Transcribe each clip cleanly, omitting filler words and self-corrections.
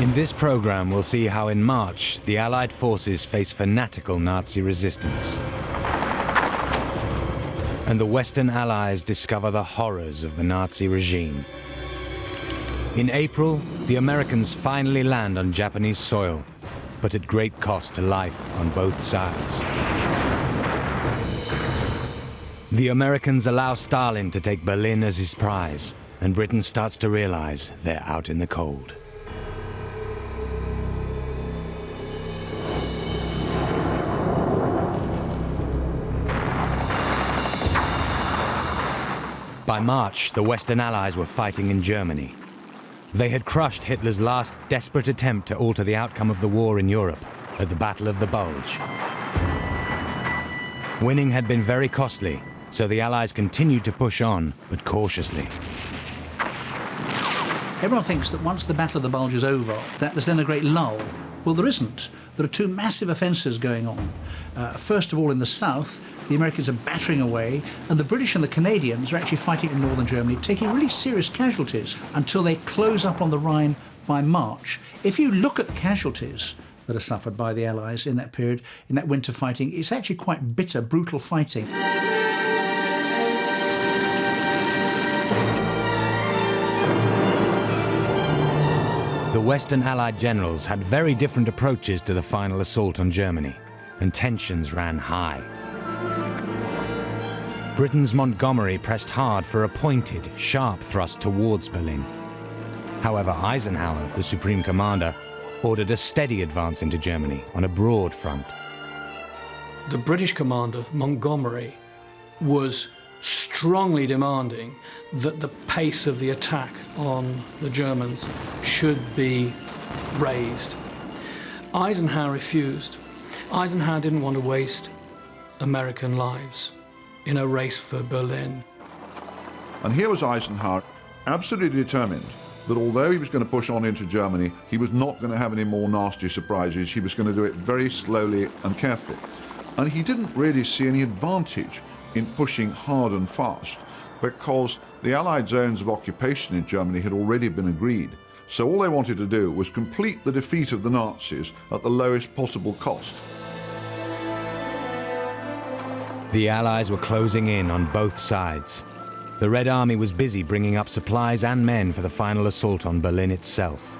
In this program, we'll see how in March, the Allied forces face fanatical Nazi resistance. And the Western Allies discover the horrors of the Nazi regime. In April, the Americans finally land on Japanese soil, but at great cost to life on both sides. The Americans allow Stalin to take Berlin as his prize, and Britain starts to realize they're out in the cold. By March, the Western Allies were fighting in Germany. They had crushed Hitler's last desperate attempt to alter the outcome of the war in Europe at the Battle of the Bulge. Winning had been very costly, so the Allies continued to push on, but cautiously. Everyone thinks that once the Battle of the Bulge is over, that there's then a great lull. Well, there isn't. There are two massive offensives going on. First of all, in the south, the Americans are battering away, and the British and the Canadians are actually fighting in northern Germany, taking really serious casualties until they close up on the Rhine by March. If you look at the casualties that are suffered by the Allies in that period, in that winter fighting, it's actually quite bitter, brutal fighting. The Western Allied generals had very different approaches to the final assault on Germany, and tensions ran high. Britain's Montgomery pressed hard for a pointed, sharp thrust towards Berlin. However, Eisenhower, the supreme commander, ordered a steady advance into Germany on a broad front. The British commander, Montgomery, was strongly demanding that the pace of the attack on the Germans should be raised. Eisenhower refused. Eisenhower didn't want to waste American lives in a race for Berlin. And here was Eisenhower, absolutely determined that although he was going to push on into Germany, he was not going to have any more nasty surprises. He was going to do it very slowly and carefully. And he didn't really see any advantage in pushing hard and fast, because the Allied zones of occupation in Germany had already been agreed. So all they wanted to do was complete the defeat of the Nazis at the lowest possible cost. The Allies were closing in on both sides. The Red Army was busy bringing up supplies and men for the final assault on Berlin itself.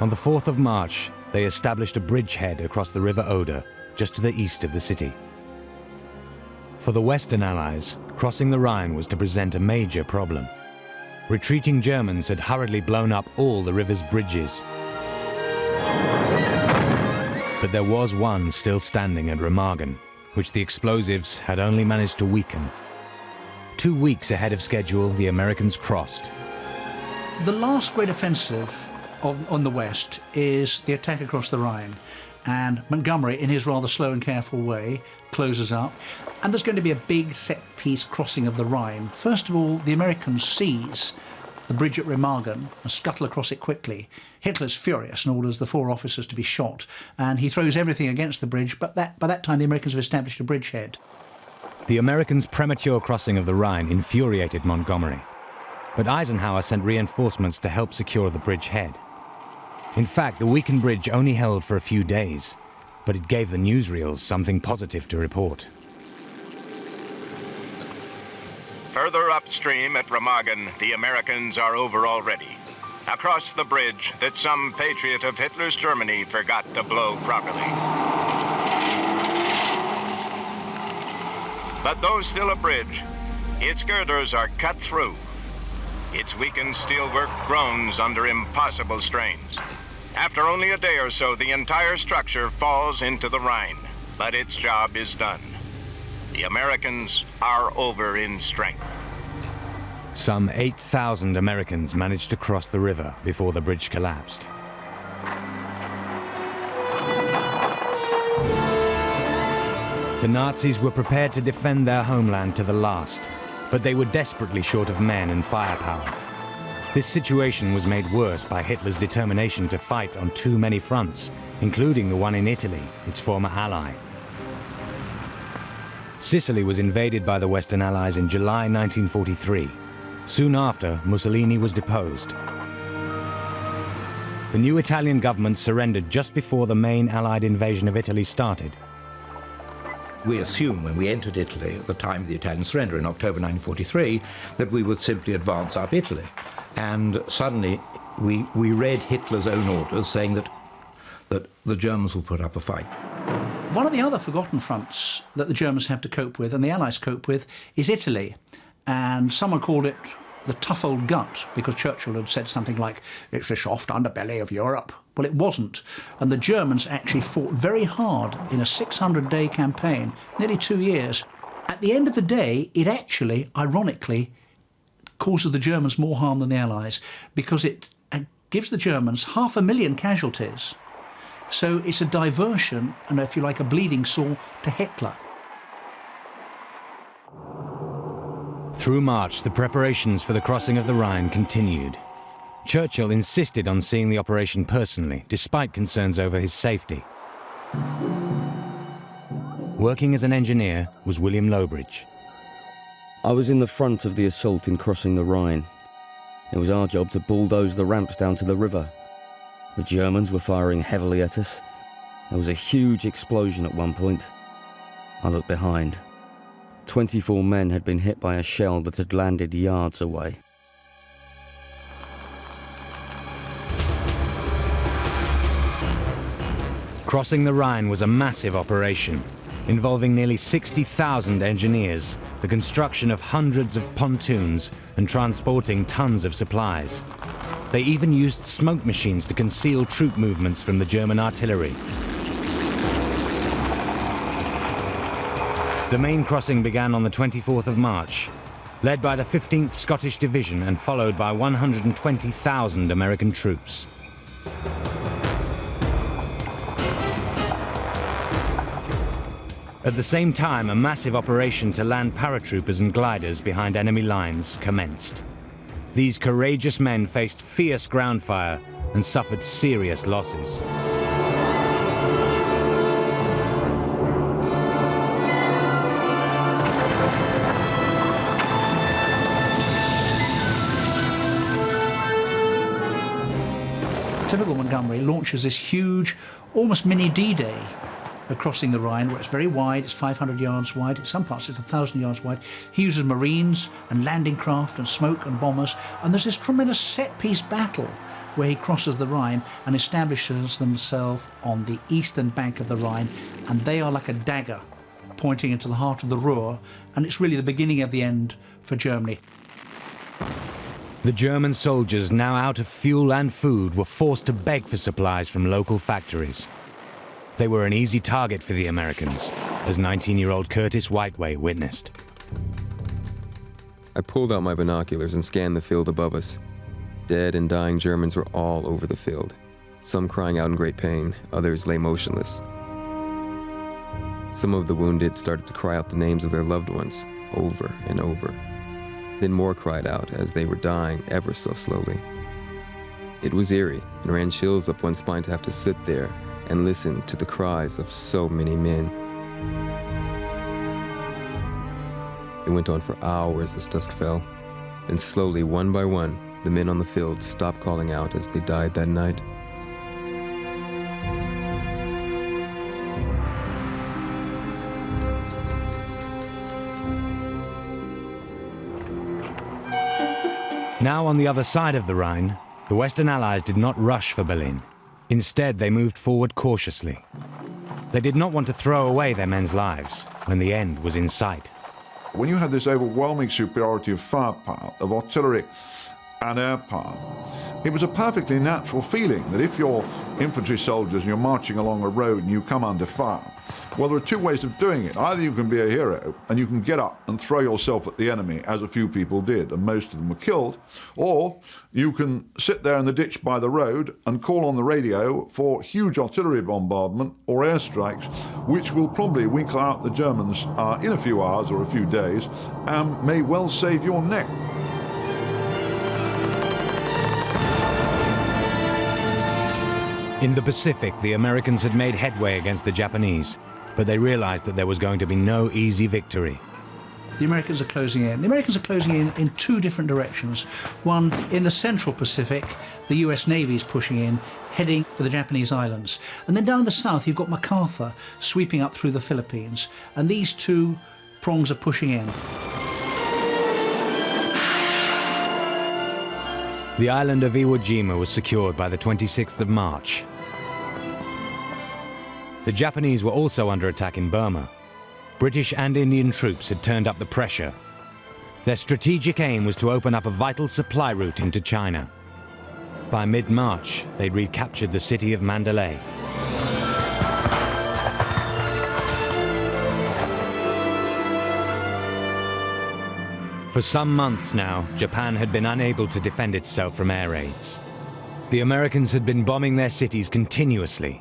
On the 4th of March, they established a bridgehead across the River Oder, just to the east of the city. For the Western Allies, crossing the Rhine was to present a major problem. Retreating Germans had hurriedly blown up all the river's bridges. But there was one still standing at Remagen, which the explosives had only managed to weaken. 2 weeks ahead of schedule, the Americans crossed. The last great offensive on the west is the attack across the Rhine. And Montgomery, in his rather slow and careful way, closes up. And there's going to be a big set-piece crossing of the Rhine. First of all, the Americans seize the bridge at Remagen and scuttle across it quickly. Hitler's furious and orders the 4 officers to be shot. And he throws everything against the bridge, but by that time the Americans have established a bridgehead. The Americans' premature crossing of the Rhine infuriated Montgomery. But Eisenhower sent reinforcements to help secure the bridgehead. In fact, the weakened bridge only held for a few days, but it gave the newsreels something positive to report. Further upstream at Remagen, the Americans are over already. Across the bridge that some patriot of Hitler's Germany forgot to blow properly. But though still a bridge, its girders are cut through. Its weakened steelwork groans under impossible strains. After only a day or so, the entire structure falls into the Rhine, but its job is done. The Americans are over in strength. Some 8,000 Americans managed to cross the river before the bridge collapsed. The Nazis were prepared to defend their homeland to the last, but they were desperately short of men and firepower. This situation was made worse by Hitler's determination to fight on too many fronts, including the one in Italy, its former ally. Sicily was invaded by the Western Allies in July 1943. Soon after, Mussolini was deposed. The new Italian government surrendered just before the main Allied invasion of Italy started. We assumed when we entered Italy at the time of the Italian surrender in October 1943 that we would simply advance up Italy. And suddenly we read Hitler's own orders saying that the Germans will put up a fight. One of the other forgotten fronts that the Germans have to cope with, and the Allies cope with, is Italy. And someone called it the tough old gut, because Churchill had said something like, it's the soft underbelly of Europe. Well, it wasn't. And the Germans actually fought very hard in a 600-day campaign, nearly 2 years. At the end of the day, it actually, ironically, causes the Germans more harm than the Allies, because it gives the Germans 500,000 casualties. So it's a diversion, and if you like, a bleeding sore to Hitler. Through March, the preparations for the crossing of the Rhine continued. Churchill insisted on seeing the operation personally, despite concerns over his safety. Working as an engineer was William Lowbridge. I was in the front of the assault in crossing the Rhine. It was our job to bulldoze the ramps down to the river. The Germans were firing heavily at us. There was a huge explosion at one point. I looked behind. 24 men had been hit by a shell that had landed yards away. Crossing the Rhine was a massive operation, involving nearly 60,000 engineers, the construction of hundreds of pontoons, and transporting tons of supplies. They even used smoke machines to conceal troop movements from the German artillery. The main crossing began on the 24th of March, led by the 15th Scottish Division and followed by 120,000 American troops. At the same time, a massive operation to land paratroopers and gliders behind enemy lines commenced. These courageous men faced fierce ground fire and suffered serious losses. Typical Montgomery launches this huge, almost mini D-Day crossing the Rhine, where it's very wide, it's 500 yards wide, in some parts it's 1,000 yards wide. He uses marines and landing craft and smoke and bombers, and there's this tremendous set-piece battle where he crosses the Rhine and establishes himself on the eastern bank of the Rhine, and they are like a dagger pointing into the heart of the Ruhr, and it's really the beginning of the end for Germany. The German soldiers, now out of fuel and food, were forced to beg for supplies from local factories. They were an easy target for the Americans, as 19-year-old Curtis Whiteway witnessed. I pulled out my binoculars and scanned the field above us. Dead and dying Germans were all over the field, some crying out in great pain, others lay motionless. Some of the wounded started to cry out the names of their loved ones, over and over. Then more cried out as they were dying ever so slowly. It was eerie and ran chills up one's spine to have to sit there and listen to the cries of so many men. It went on for hours as dusk fell. Then slowly, one by one, the men on the field stopped calling out as they died that night. Now on the other side of the Rhine, the Western Allies did not rush for Berlin. Instead, they moved forward cautiously. They did not want to throw away their men's lives when the end was in sight. When you had this overwhelming superiority of firepower, of artillery and air power, it was a perfectly natural feeling that if you're infantry soldiers and you're marching along a road and you come under fire, well, there are two ways of doing it. Either you can be a hero and you can get up and throw yourself at the enemy, as a few people did, and most of them were killed, or you can sit there in the ditch by the road and call on the radio for huge artillery bombardment or airstrikes, which will probably winkle out the Germans in a few hours or a few days and may well save your neck. In the Pacific, the Americans had made headway against the Japanese, but they realized that there was going to be no easy victory. the Americans are closing in. The Americans are closing in two different directions. One, in the central Pacific, the US Navy is pushing in, heading for the Japanese islands. And then down in the south, you've got MacArthur sweeping up through the Philippines. And these two prongs are pushing in. The island of Iwo Jima was secured by the 26th of March. The Japanese were also under attack in Burma. British and Indian troops had turned up the pressure. Their strategic aim was to open up a vital supply route into China. By mid-March, they'd recaptured the city of Mandalay. For some months now, Japan had been unable to defend itself from air raids. The Americans had been bombing their cities continuously.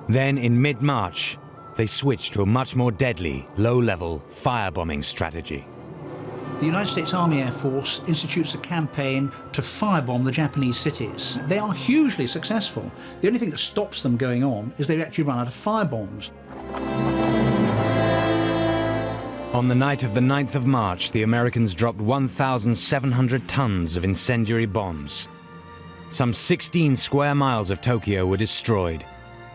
Then, in mid-March, they switched to a much more deadly, low-level firebombing strategy. The United States Army Air Force institutes a campaign to firebomb the Japanese cities. They are hugely successful. The only thing that stops them going on is they actually run out of firebombs. On the night of the 9th of March, the Americans dropped 1,700 tons of incendiary bombs. Some 16 square miles of Tokyo were destroyed,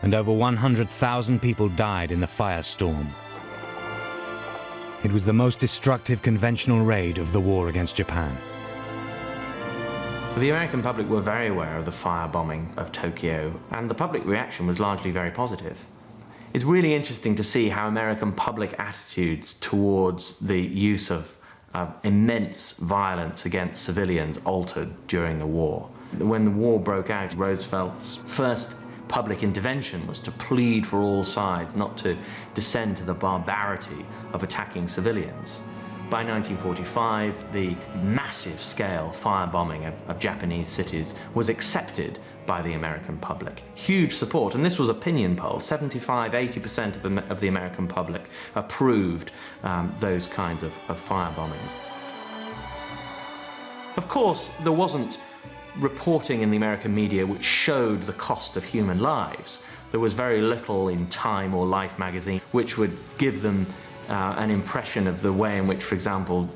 and over 100,000 people died in the firestorm. It was the most destructive conventional raid of the war against Japan. The American public were very aware of the firebombing of Tokyo, and the public reaction was largely very positive. It's really interesting to see how American public attitudes towards the use of immense violence against civilians altered during the war. When the war broke out, Roosevelt's first public intervention was to plead for all sides not to descend to the barbarity of attacking civilians. By 1945, the massive scale firebombing of Japanese cities was accepted by the American public. Huge support, and this was opinion poll. 75–80% of the American public approved those kinds of firebombings. Of course, there wasn't reporting in the American media which showed the cost of human lives. There was very little in Time or Life magazine which would give them an impression of the way in which, for example,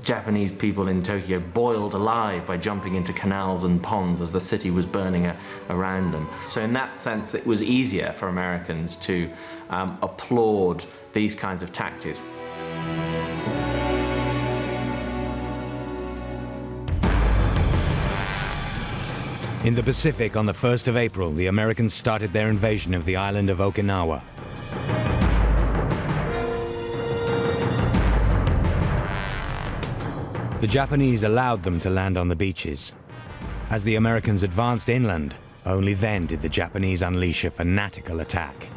Japanese people in Tokyo boiled alive by jumping into canals and ponds as the city was burning around them. So in that sense, it was easier for Americans to applaud these kinds of tactics. In the Pacific, on the 1st of April, the Americans started their invasion of the island of Okinawa. The Japanese allowed them to land on the beaches. As the Americans advanced inland, only then did the Japanese unleash a fanatical attack.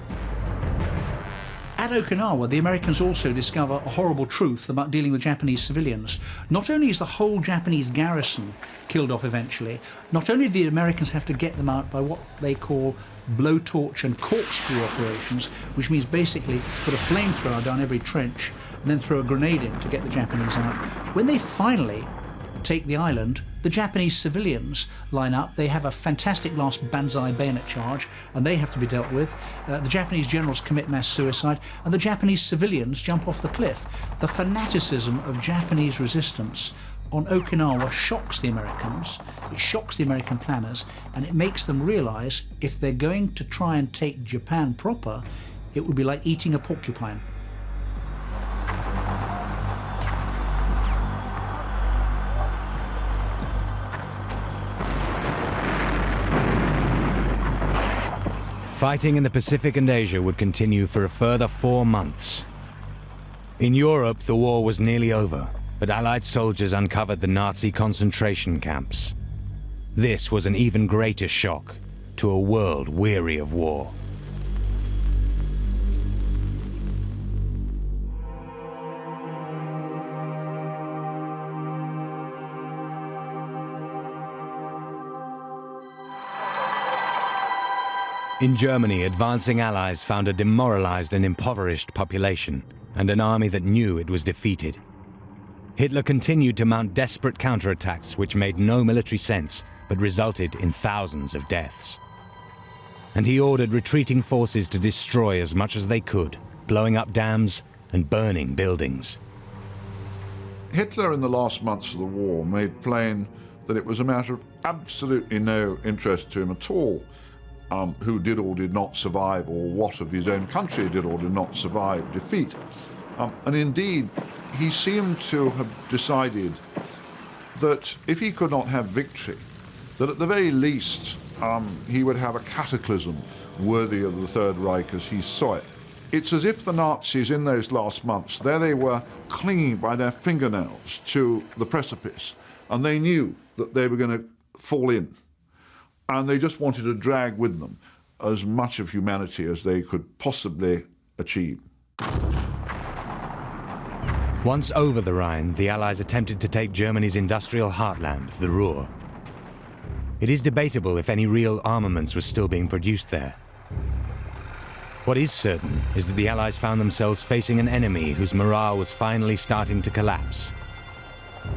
At Okinawa, the Americans also discover a horrible truth about dealing with Japanese civilians. Not only is the whole Japanese garrison killed off eventually, not only do the Americans have to get them out by what they call blowtorch and corkscrew operations, which means basically put a flamethrower down every trench and then throw a grenade in to get the Japanese out. When they finally take the island, the Japanese civilians line up. They have a fantastic last banzai bayonet charge, and they have to be dealt with. The Japanese generals commit mass suicide, and the Japanese civilians jump off the cliff. The fanaticism of Japanese resistance on Okinawa shocks the Americans, it shocks the American planners, and it makes them realize if they're going to try and take Japan proper, it would be like eating a porcupine. Fighting in the Pacific and Asia would continue for a further 4 months. In Europe, the war was nearly over, but Allied soldiers uncovered the Nazi concentration camps. This was an even greater shock to a world weary of war. In Germany, advancing Allies found a demoralized and impoverished population, and an army that knew it was defeated. Hitler continued to mount desperate counterattacks which made no military sense, but resulted in thousands of deaths. And he ordered retreating forces to destroy as much as they could, blowing up dams and burning buildings. Hitler in the last months of the war made plain that it was a matter of absolutely no interest to him at all who did or did not survive, or what of his own country did or did not survive defeat. And indeed, he seemed to have decided that if he could not have victory, that at the very least he would have a cataclysm worthy of the Third Reich as he saw it. It's as if the Nazis in those last months, there they were clinging by their fingernails to the precipice, and they knew that they were going to fall in. And they just wanted to drag with them as much of humanity as they could possibly achieve. Once over the Rhine, the Allies attempted to take Germany's industrial heartland, the Ruhr. It is debatable if any real armaments were still being produced there. What is certain is that the Allies found themselves facing an enemy whose morale was finally starting to collapse.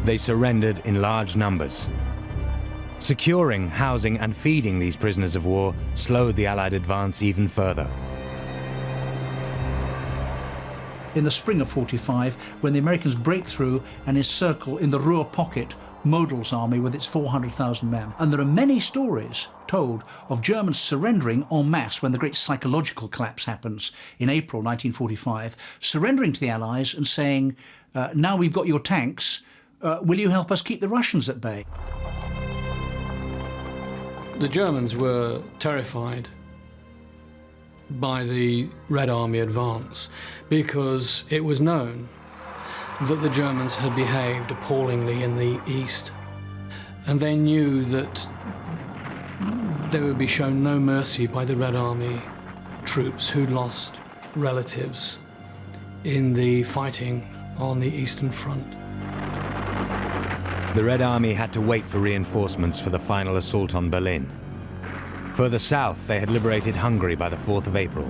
They surrendered in large numbers. Securing, housing, and feeding these prisoners of war slowed the Allied advance even further. In the spring of '45, when the Americans break through and encircle in the Ruhr pocket Modell's army with its 400,000 men. And there are many stories told of Germans surrendering en masse when the great psychological collapse happens in April 1945, surrendering to the Allies and saying, now we've got your tanks, will you help us keep the Russians at bay? The Germans were terrified by the Red Army advance because it was known that the Germans had behaved appallingly in the east, and they knew that they would be shown no mercy by the Red Army troops who'd lost relatives in the fighting on the Eastern Front. The Red Army had to wait for reinforcements for the final assault on Berlin. Further south, they had liberated Hungary by the 4th of April.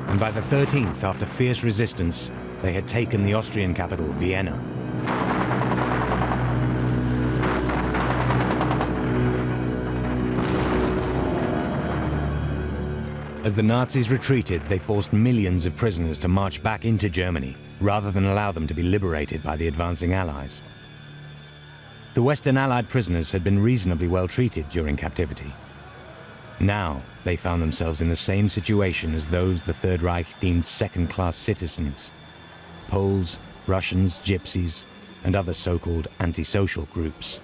And by the 13th, after fierce resistance, they had taken the Austrian capital, Vienna. As the Nazis retreated, they forced millions of prisoners to march back into Germany, rather than allow them to be liberated by the advancing Allies. The Western Allied prisoners had been reasonably well treated during captivity. Now, they found themselves in the same situation as those the Third Reich deemed second-class citizens. Poles, Russians, Gypsies, and other so-called antisocial groups.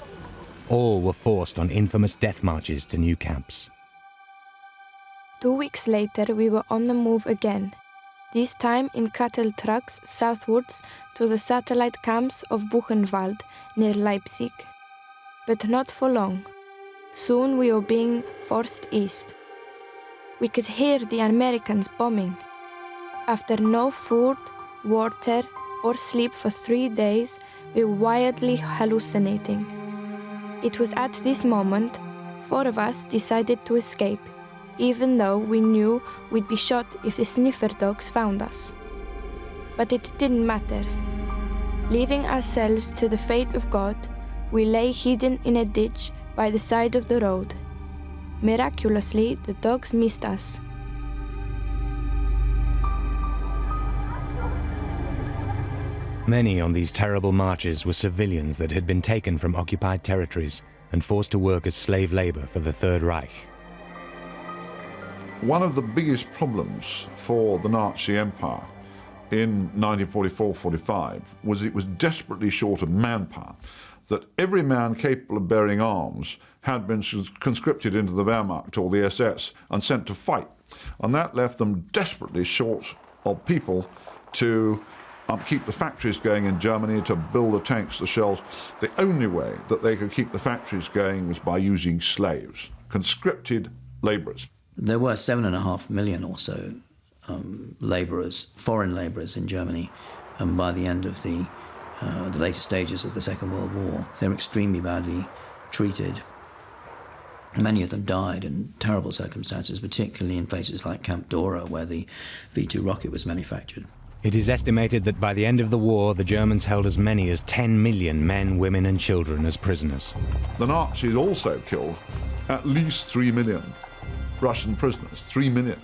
All were forced on infamous death marches to new camps. 2 weeks later, we were on the move again, this time in cattle trucks southwards to the satellite camps of Buchenwald near Leipzig. But not for long. Soon we were being forced east. We could hear the Americans bombing. After no food, water, or sleep for 3 days, we were wildly hallucinating. It was at this moment 4 of us decided to escape, even though we knew we'd be shot if the sniffer dogs found us. But it didn't matter. Leaving ourselves to the fate of God, we lay hidden in a ditch by the side of the road. Miraculously, the dogs missed us. Many on these terrible marches were civilians that had been taken from occupied territories and forced to work as slave labor for the Third Reich. One of the biggest problems for the Nazi Empire in 1944-45 was it was desperately short of manpower, that every man capable of bearing arms had been conscripted into the Wehrmacht or the SS and sent to fight. And that left them desperately short of people to keep the factories going in Germany, to build the tanks, the shells. The only way that they could keep the factories going was by using slaves, conscripted labourers. There were 7.5 million or so labourers, foreign labourers in Germany by the end of the later stages of the Second World War. They were extremely badly treated. Many of them died in terrible circumstances, particularly in places like Camp Dora, where the V-2 rocket was manufactured. It is estimated that by the end of the war, the Germans held as many as 10 million men, women, and children as prisoners. The Nazis also killed at least 3 million Russian prisoners, 3 million,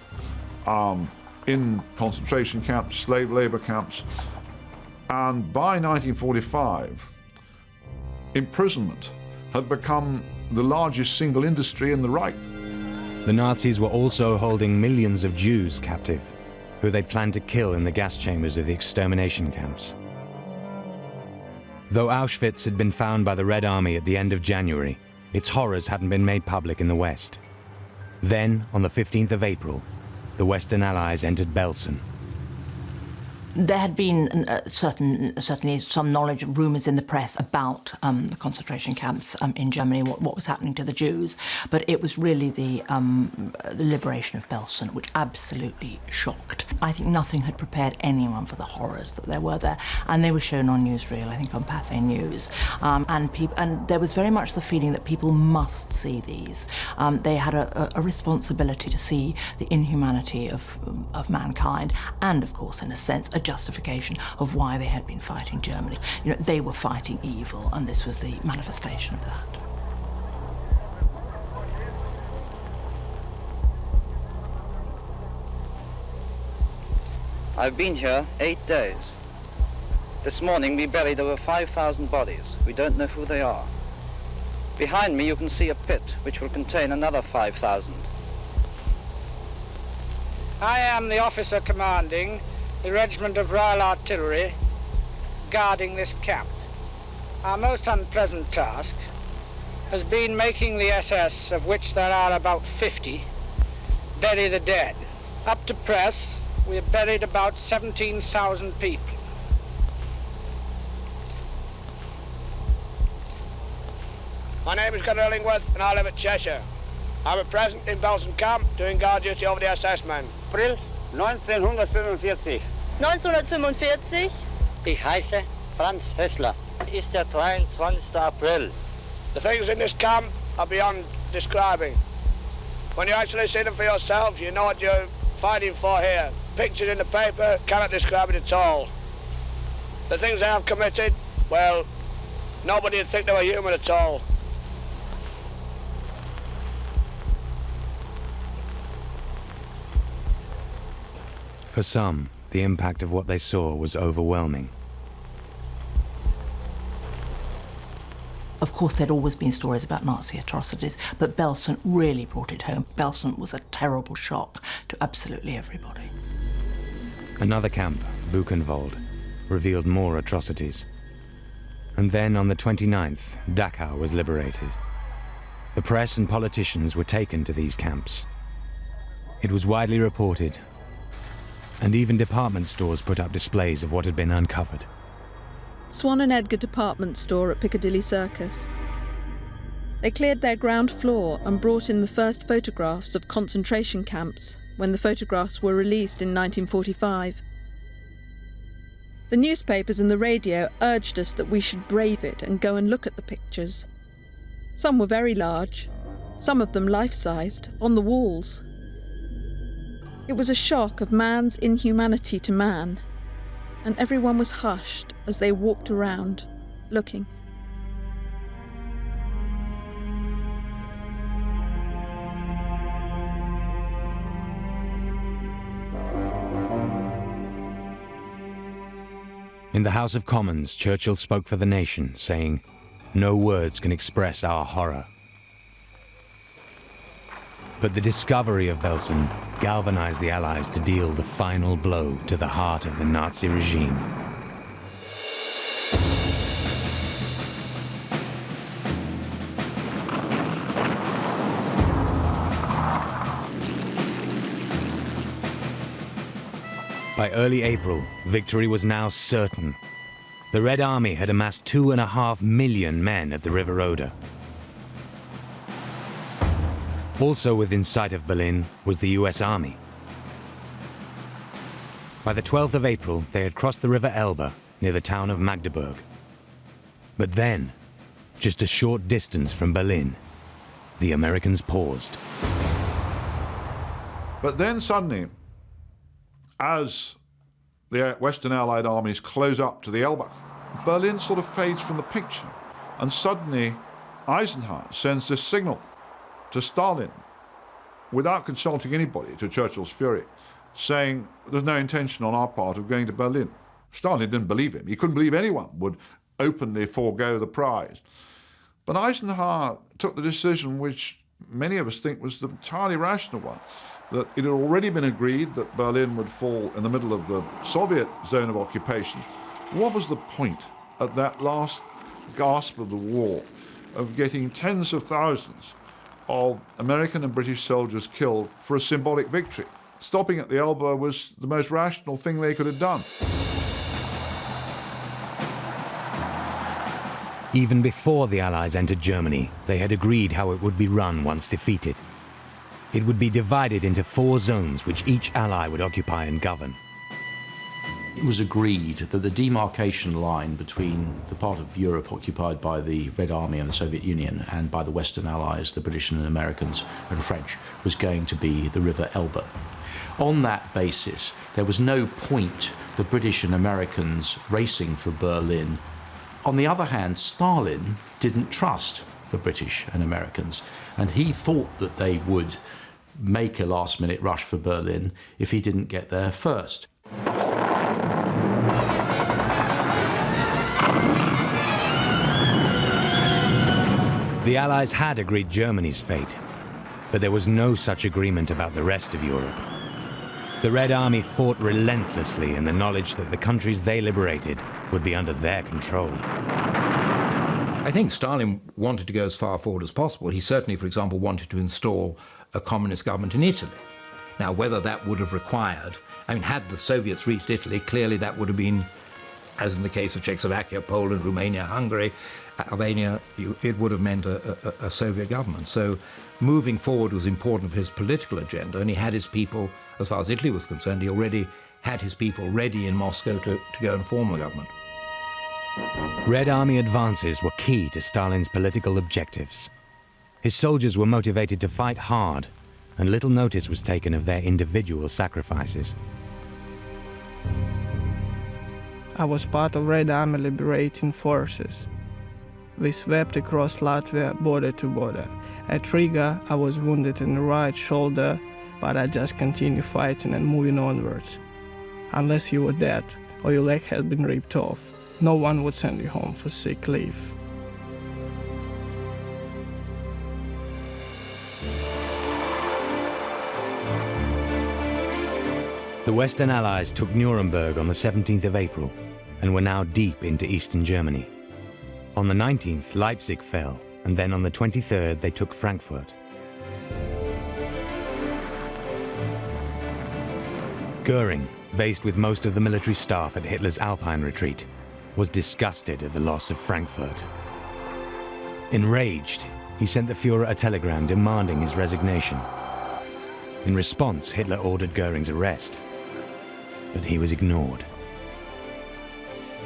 in concentration camps, slave labor camps. And by 1945, imprisonment had become the largest single industry in the Reich. The Nazis were also holding millions of Jews captive, who they planned to kill in the gas chambers of the extermination camps. Though Auschwitz had been found by the Red Army at the end of January, its horrors hadn't been made public in the West. Then, on the 15th of April, the Western Allies entered Belsen. There had been certainly some knowledge, rumours in the press about the concentration camps in Germany, what was happening to the Jews. But it was really the liberation of Belsen which absolutely shocked. I think nothing had prepared anyone for the horrors that there were there. And they were shown on newsreel, I think on Pathé News. And there was very much the feeling that people must see these. They had a responsibility to see the inhumanity of mankind and, of course, in a sense, a justification of why they had been fighting Germany. You know, they were fighting evil, and this was the manifestation of that. I've been here 8 days. This morning we buried over 5,000 bodies. We don't know who they are. Behind me you can see a pit which will contain another 5,000. I am the officer commanding the Regiment of Royal Artillery guarding this camp. Our most unpleasant task has been making the SS, of which there are about 50, bury the dead. Up to press, we have buried about 17,000 people. My name is Gunnar Illingworth and I live at Cheshire. I'm at present in Belsen camp doing guard duty over the SS men. April 1945. 1945? Ich heiße Franz Hessler. Ist der 23. April. The things in this camp are beyond describing. When you actually see them for yourselves, you know what you're fighting for here. Pictures in the paper cannot describe it at all. The things they have committed, well, nobody would think they were human at all. For some, the impact of what they saw was overwhelming. Of course, there'd always been stories about Nazi atrocities, but Belsen really brought it home. Belsen was a terrible shock to absolutely everybody. Another camp, Buchenwald, revealed more atrocities. And then on the 29th, Dachau was liberated. The press and politicians were taken to these camps. It was widely reported, and even department stores put up displays of what had been uncovered. Swan and Edgar department store at Piccadilly Circus. They cleared their ground floor and brought in the first photographs of concentration camps when the photographs were released in 1945. The newspapers and the radio urged us that we should brave it and go and look at the pictures. Some were very large, some of them life-sized, on the walls. It was a shock of man's inhumanity to man, and everyone was hushed as they walked around, looking. In the House of Commons, Churchill spoke for the nation, saying, "No words can express our horror." But the discovery of Belsen galvanized the Allies to deal the final blow to the heart of the Nazi regime. By early April, victory was now certain. The Red Army had amassed 2.5 million men at the River Oder. Also within sight of Berlin was the US Army. By the 12th of April, they had crossed the River Elbe near the town of Magdeburg. But then, just a short distance from Berlin, the Americans paused. But then suddenly, as the Western Allied armies close up to the Elbe, Berlin sort of fades from the picture. And suddenly, Eisenhower sends this signal to Stalin, without consulting anybody, to Churchill's fury, saying there's no intention on our part of going to Berlin. Stalin didn't believe him. He couldn't believe anyone would openly forego the prize. But Eisenhower took the decision which many of us think was the entirely rational one, that it had already been agreed that Berlin would fall in the middle of the Soviet zone of occupation. What was the point at that last gasp of the war of getting tens of thousands of American and British soldiers killed for a symbolic victory? Stopping at the Elbe was the most rational thing they could have done. Even before the Allies entered Germany, they had agreed how it would be run once defeated. It would be divided into 4 zones which each Ally would occupy and govern. It was agreed that the demarcation line between the part of Europe occupied by the Red Army and the Soviet Union and by the Western Allies, the British and Americans and French, was going to be the River Elbe. On that basis, there was no point the British and Americans racing for Berlin. On the other hand, Stalin didn't trust the British and Americans, and he thought that they would make a last-minute rush for Berlin if he didn't get there first. The Allies had agreed Germany's fate, but there was no such agreement about the rest of Europe. The Red Army fought relentlessly in the knowledge that the countries they liberated would be under their control. I think Stalin wanted to go as far forward as possible. He certainly, for example, wanted to install a communist government in Italy. Now, whether that would have required, had the Soviets reached Italy, clearly that would have been, as in the case of Czechoslovakia, Poland, Romania, Hungary, Albania, it would have meant a Soviet government. So moving forward was important for his political agenda, and he had his people, as far as Italy was concerned, he already had his people ready in Moscow to go and form a government. Red Army advances were key to Stalin's political objectives. His soldiers were motivated to fight hard, and little notice was taken of their individual sacrifices. I was part of Red Army liberating forces. We swept across Latvia border to border. At Riga, I was wounded in the right shoulder, but I just continued fighting and moving onwards. Unless you were dead or your leg had been ripped off, no one would send you home for sick leave. The Western Allies took Nuremberg on the 17th of April and were now deep into eastern Germany. On the 19th, Leipzig fell, and then on the 23rd, they took Frankfurt. Goering, based with most of the military staff at Hitler's Alpine retreat, was disgusted at the loss of Frankfurt. Enraged, he sent the Führer a telegram demanding his resignation. In response, Hitler ordered Goering's arrest, but he was ignored.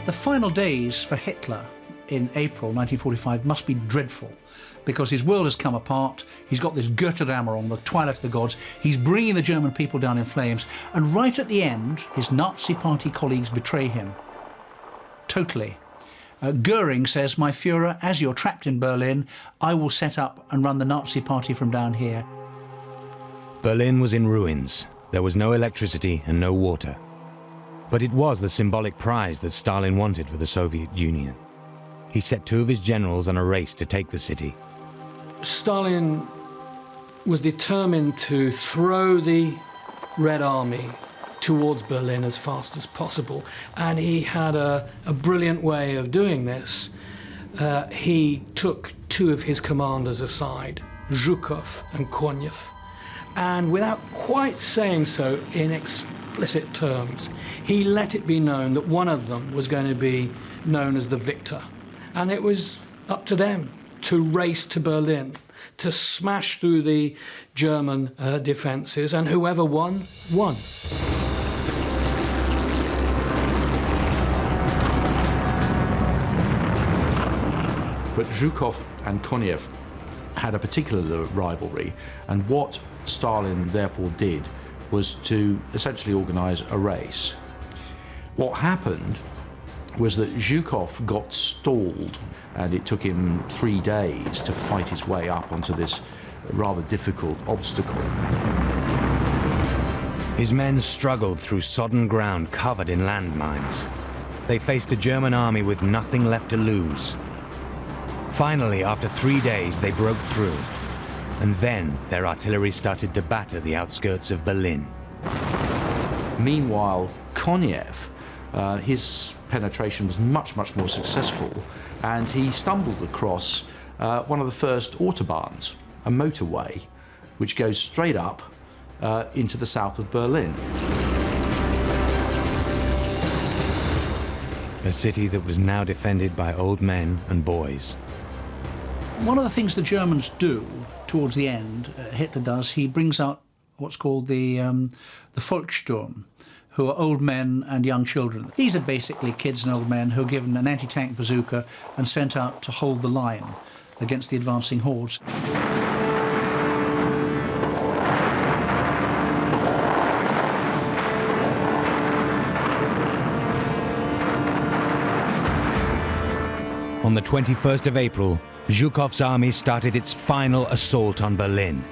The final days for Hitler in April 1945 must be dreadful, because his world has come apart. He's got this Götterdämmerung on the twilight of the gods. He's bringing the German people down in flames, and right at the end, his Nazi party colleagues betray him. Totally. Goering says, "My Führer, as you're trapped in Berlin, I will set up and run the Nazi party from down here." Berlin was in ruins. There was no electricity and no water. But it was the symbolic prize that Stalin wanted for the Soviet Union. He set 2 of his generals on a race to take the city. Stalin was determined to throw the Red Army towards Berlin as fast as possible, and he had a brilliant way of doing this. He took 2 of his commanders aside, Zhukov and Konev, and without quite saying so in explicit terms, he let it be known that one of them was going to be known as the victor. And it was up to them to race to Berlin, to smash through the German defences, and whoever won, won. But Zhukov and Konev had a particular rivalry, and what Stalin therefore did was to essentially organise a race. What happened was that Zhukov got stalled, and it took him 3 days to fight his way up onto this rather difficult obstacle. His men struggled through sodden ground covered in landmines. they faced a German army with nothing left to lose. Finally, after 3 days, they broke through. And then their artillery started to batter the outskirts of Berlin. Meanwhile, Konev, his penetration was much, much more successful, and he stumbled across one of the first autobahns, a motorway, which goes straight up into the south of Berlin. A city that was now defended by old men and boys. One of the things the Germans do towards the end, Hitler does, he brings out what's called the Volkssturm, who are old men and young children. These are basically kids and old men who are given an anti-tank bazooka and sent out to hold the line against the advancing hordes. On the 21st of April, Zhukov's army started its final assault on Berlin.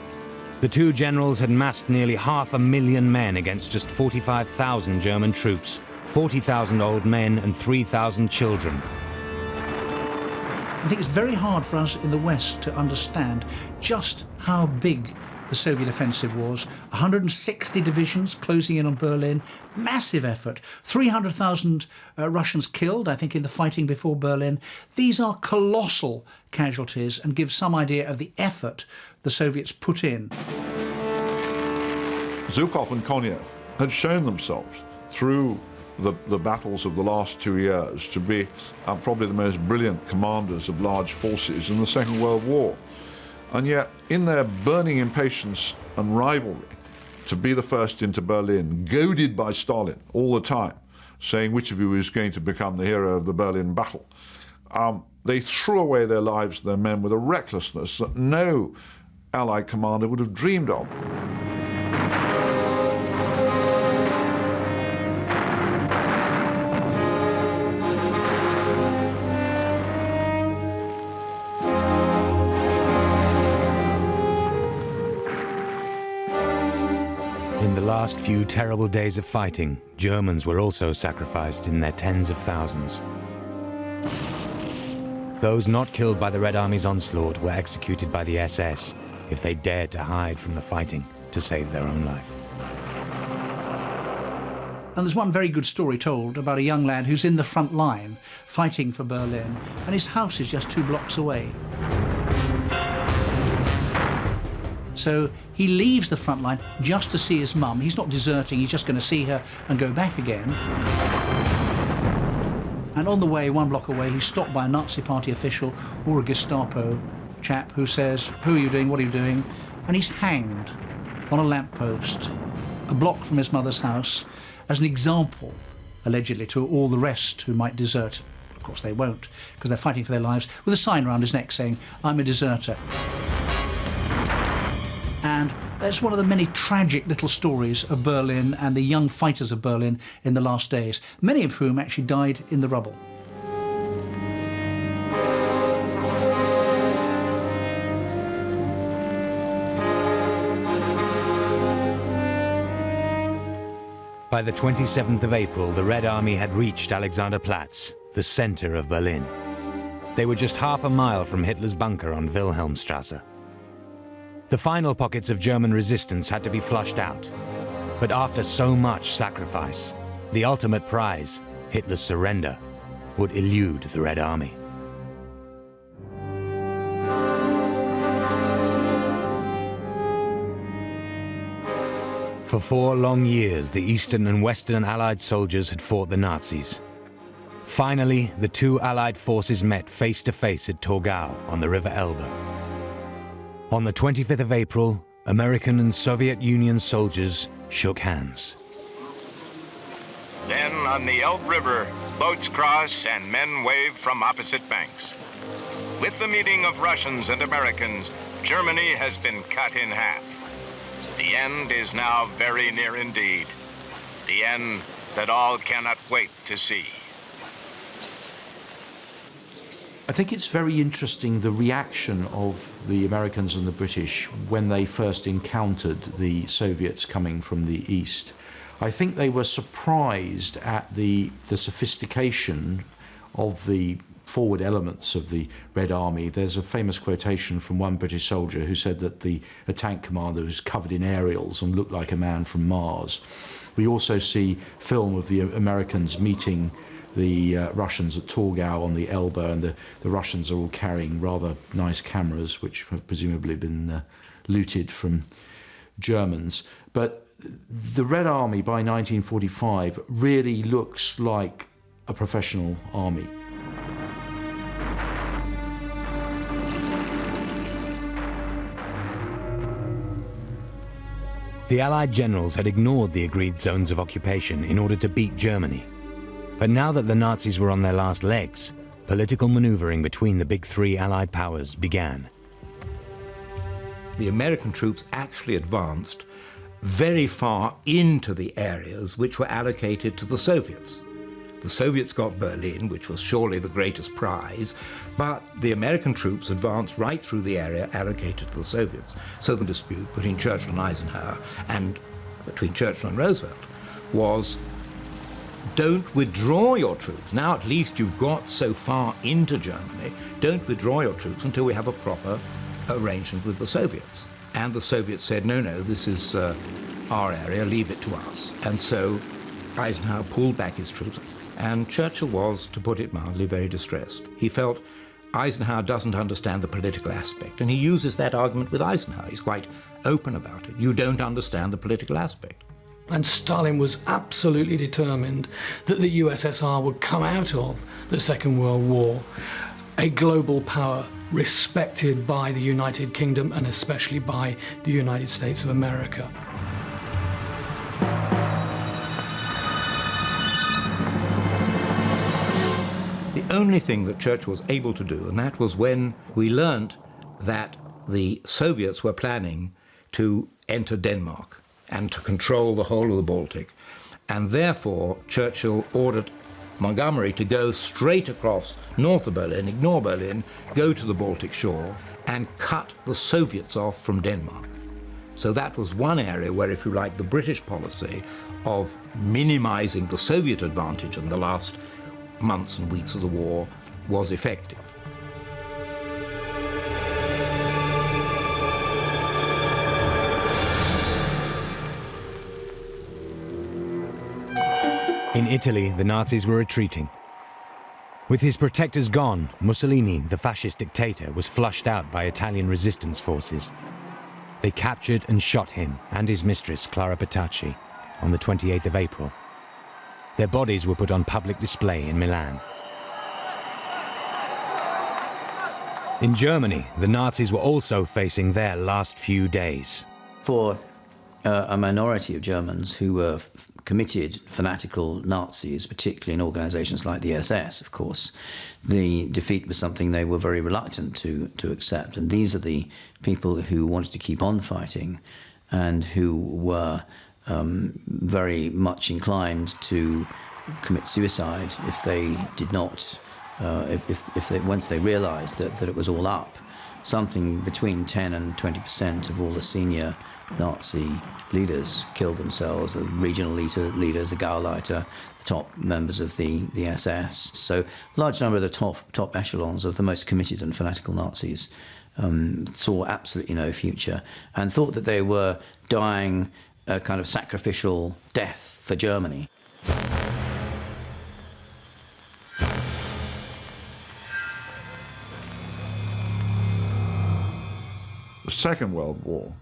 The two generals had massed nearly 500,000 men against just 45,000 German troops, 40,000 old men and 3,000 children. I think it's very hard for us in the West to understand just how big the Soviet offensive was. 160 divisions closing in on Berlin, massive effort. 300,000 Russians killed, I think, in the fighting before Berlin. These are colossal casualties and give some idea of the effort the Soviets put in. Zhukov and Konev had shown themselves through the battles of the last 2 years to be probably the most brilliant commanders of large forces in the Second World War. And yet, in their burning impatience and rivalry to be the first into Berlin, goaded by Stalin all the time, saying which of you is going to become the hero of the Berlin battle, they threw away their lives, their men, with a recklessness that no Allied commander would have dreamed of. In the last few terrible days of fighting, Germans were also sacrificed in their tens of thousands. Those not killed by the Red Army's onslaught were executed by the SS if they dared to hide from the fighting to save their own life. And there's one very good story told about a young lad who's in the front line fighting for Berlin, and his house is just 2 blocks away. So he leaves the front line just to see his mum. He's not deserting, he's just going to see her and go back again. And on the way, 1 block away, he's stopped by a Nazi Party official or a Gestapo chap who says, "Who are you doing? What are you doing?" And he's hanged on a lamppost, a block from his mother's house, as an example, allegedly, to all the rest who might desert. Of course, they won't, because they're fighting for their lives, with a sign around his neck saying, "I'm a deserter." And that's one of the many tragic little stories of Berlin and the young fighters of Berlin in the last days, many of whom actually died in the rubble. By the 27th of April, the Red Army had reached Alexanderplatz, the center of Berlin. They were just half a mile from Hitler's bunker on Wilhelmstrasse. The final pockets of German resistance had to be flushed out. But after so much sacrifice, the ultimate prize, Hitler's surrender, would elude the Red Army. For 4 long years, the Eastern and Western Allied soldiers had fought the Nazis. Finally, the two Allied forces met face to face at Torgau on the River Elbe. On the 25th of April, American and Soviet Union soldiers shook hands. Then on the Elbe River, boats cross and men wave from opposite banks. With the meeting of Russians and Americans, Germany has been cut in half. The end is now very near indeed. The end that all cannot wait to see. I think it's very interesting, the reaction of the Americans and the British when they first encountered the Soviets coming from the east. I think they were surprised at the sophistication of the forward elements of the Red Army. There's a famous quotation from one British soldier who said that a tank commander was covered in aerials and looked like a man from Mars. We also see film of the Americans meeting the Russians at Torgau on the Elbe, and the Russians are all carrying rather nice cameras, which have presumably been looted from Germans. But the Red Army by 1945 really looks like a professional army. The Allied generals had ignored the agreed zones of occupation in order to beat Germany. But now that the Nazis were on their last legs, political maneuvering between the big three Allied powers began. The American troops actually advanced very far into the areas which were allocated to the Soviets. The Soviets got Berlin, which was surely the greatest prize, but the American troops advanced right through the area allocated to the Soviets. So the dispute between Churchill and Eisenhower and between Churchill and Roosevelt was, don't withdraw your troops. Now at least you've got so far into Germany, don't withdraw your troops until we have a proper arrangement with the Soviets. And the Soviets said, no, this is our area, leave it to us. And so Eisenhower pulled back his troops, and Churchill was, to put it mildly, very distressed. He felt Eisenhower doesn't understand the political aspect, and he uses that argument with Eisenhower. He's quite open about it. You don't understand the political aspect. And Stalin was absolutely determined that the USSR would come out of the Second World War a global power respected by the United Kingdom and especially by the United States of America. The only thing that Churchill was able to do, and that was when we learnt that the Soviets were planning to enter Denmark and to control the whole of the Baltic. And therefore, Churchill ordered Montgomery to go straight across north of Berlin, ignore Berlin, go to the Baltic shore, and cut the Soviets off from Denmark. So that was one area where, if you like, the British policy of minimizing the Soviet advantage in the last months and weeks of the war was effective. In Italy, the Nazis were retreating. With his protectors gone, Mussolini, the fascist dictator, was flushed out by Italian resistance forces. They captured and shot him and his mistress, Clara Petacci, on the 28th of April. Their bodies were put on public display in Milan. In Germany, the Nazis were also facing their last few days. For a minority of Germans who were committed, fanatical Nazis, particularly in organisations like the SS, of course, the defeat was something they were very reluctant to accept. And these are the people who wanted to keep on fighting and who were very much inclined to commit suicide if they did not, once they realised that it was all up. Something between 10 and 20% of all the senior Nazi leaders killed themselves, the regional leaders, the Gauleiter, the top members of the SS. So a large number of the top echelons of the most committed and fanatical Nazis saw absolutely no future and thought that they were dying a kind of sacrificial death for Germany. The Second World War,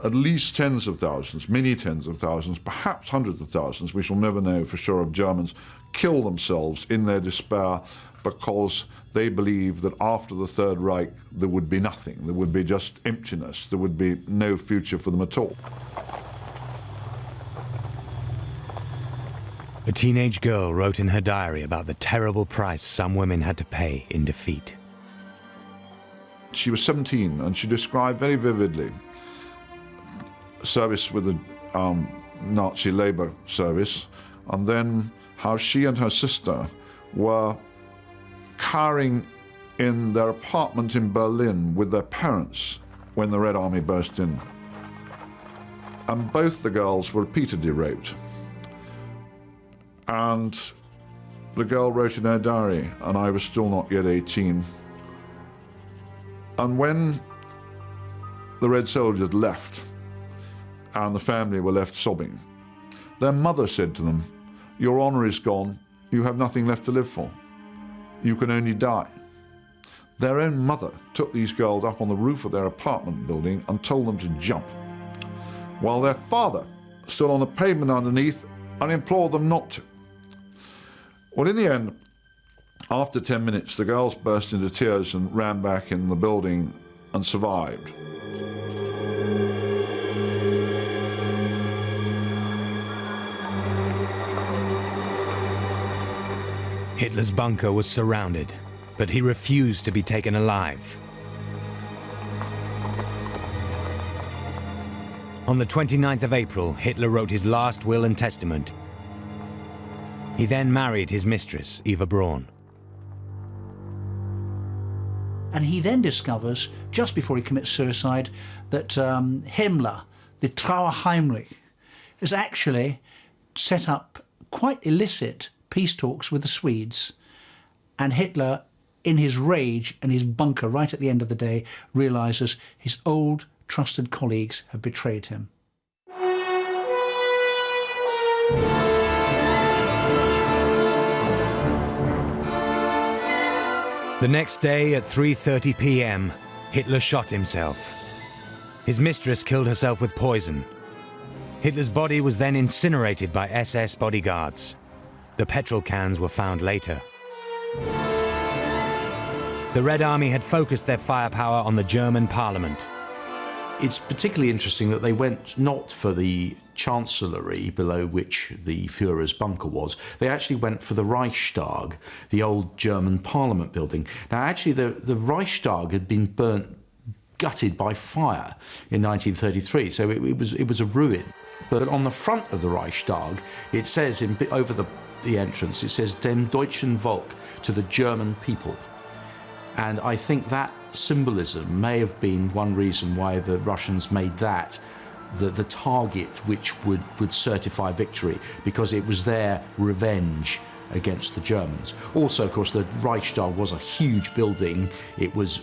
at least tens of thousands, many tens of thousands, perhaps hundreds of thousands, we shall never know for sure, of Germans kill themselves in their despair because they believed that after the Third Reich there would be nothing, there would be just emptiness, there would be no future for them at all. A teenage girl wrote in her diary about the terrible price some women had to pay in defeat. She was 17 and she described very vividly service with the Nazi labor service, and then how she and her sister were cowering in their apartment in Berlin with their parents when the Red Army burst in. And both the girls were repeatedly raped. And the girl wrote in her diary, and I was still not yet 18. And when the Red soldiers left, and the family were left sobbing, their mother said to them, "Your honour is gone, you have nothing left to live for. You can only die." Their own mother took these girls up on the roof of their apartment building and told them to jump, while their father stood on the pavement underneath and implored them not to. Well, in the end, after 10 minutes, the girls burst into tears and ran back in the building and survived. Hitler's bunker was surrounded, but he refused to be taken alive. On the 29th of April, Hitler wrote his last will and testament. He then married his mistress, Eva Braun. And he then discovers, just before he commits suicide, that Himmler, the Trauerheimlich, has actually set up quite illicit peace talks with the Swedes. And Hitler, in his rage and his bunker right at the end of the day, realises his old trusted colleagues have betrayed him. The next day at 3:30 p.m., Hitler shot himself. His mistress killed herself with poison. Hitler's body was then incinerated by SS bodyguards. The petrol cans were found later. The Red Army had focused their firepower on the German parliament. It's particularly interesting that they went not for the chancellery below which the Führer's bunker was. They actually went for the Reichstag, the old German parliament building. Now, actually, the Reichstag had been gutted by fire in 1933, so it was a ruin. But on the front of the Reichstag, it says, over the entrance, it says, "Dem deutschen Volk," to the German people. And I think that symbolism may have been one reason why the Russians made that the target which would certify victory, because it was their revenge against the Germans. Also, of course, the Reichstag was a huge building. It was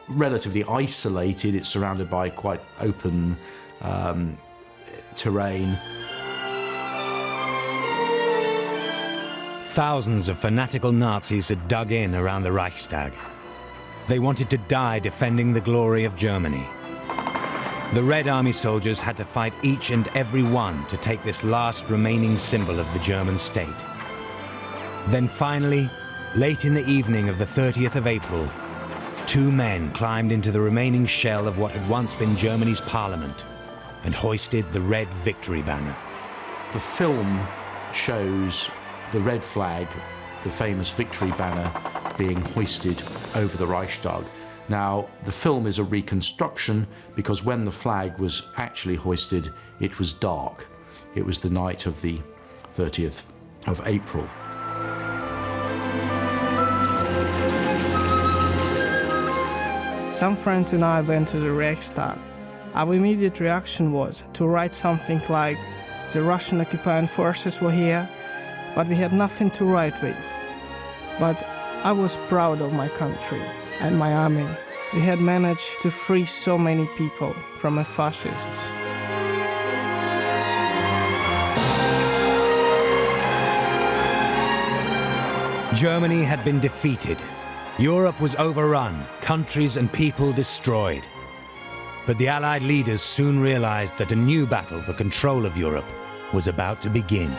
relatively isolated. It's surrounded by quite open terrain. Thousands of fanatical Nazis had dug in around the Reichstag. They wanted to die defending the glory of Germany. The Red Army soldiers had to fight each and every one to take this last remaining symbol of the German state. Then finally, late in the evening of the 30th of April, two men climbed into the remaining shell of what had once been Germany's parliament and hoisted the red victory banner. The film shows the red flag, the famous victory banner, being hoisted over the Reichstag. Now, the film is a reconstruction because when the flag was actually hoisted, it was dark. It was the night of the 30th of April. Some friends and I went to the Reichstag. Our immediate reaction was to write something like, "The Russian occupying forces were here," but we had nothing to write with. But I was proud of my country and my army. We had managed to free so many people from the fascists. Germany had been defeated. Europe was overrun, countries and people destroyed. But the Allied leaders soon realized that a new battle for control of Europe was about to begin.